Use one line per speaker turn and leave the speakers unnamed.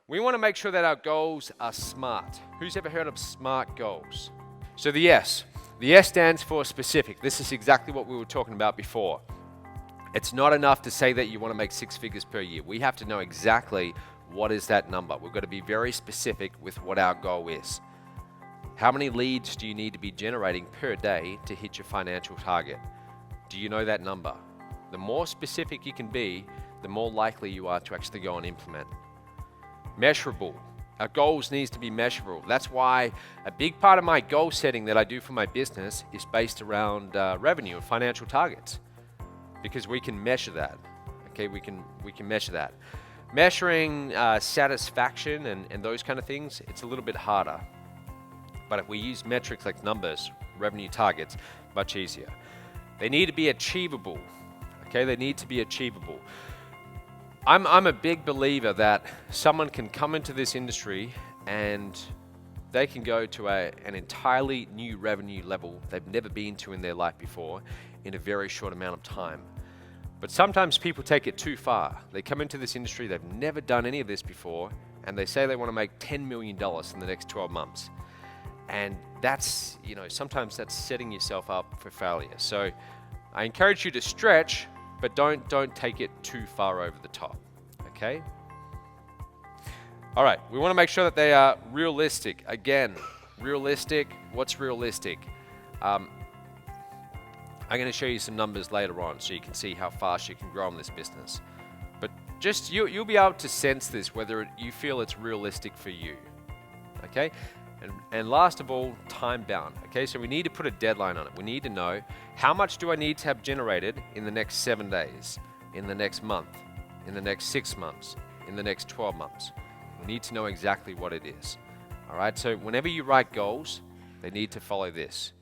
We want to make sure that our goals are SMART. Who's ever heard of SMART goals? So the S stands for specific. This is exactly what we were talking about before. It's not enough to say that you want to make 6 figures per year. We have to know exactly what is that number. We've got to be very specific with what our goal is. How many leads do you need to be generating per day to hit your financial target? Do you know that number? The more specific you can be, the more likely you are to actually go and implement. Measurable. Our goals needs to be measurable. That's why a big part of my goal setting that I do for my business is based around revenue and financial targets, because we can measure that. Okay, we can measure that. Measuring satisfaction and those kind of things, it's a little bit harder. But if we use metrics like numbers, revenue targets, much easier. They need to be achievable. Okay, they need to be achievable. I'm a big believer that someone can come into this industry and they can go to an entirely new revenue level they've never been to in their life before in a very short amount of time. But sometimes people take it too far. They come into this industry, they've never done any of this before, and they say they want to make $10 million in the next 12 months. And that's, sometimes that's setting yourself up for failure. So I encourage you to stretch, but don't take it too far over the top, okay? All right, we want to make sure that they are realistic. Again, realistic, what's realistic? I'm going to show you some numbers later on so you can see how fast you can grow in this business. But just you'll be able to sense this, whether you feel it's realistic for you, okay? And last of all, time bound. Okay, so we need to put a deadline on it. We need to know, how much do I need to have generated in the next 7 days, in the next month, in the next 6 months, in the next 12 months. We need to know exactly what it is. All right, so whenever you write goals, they need to follow this.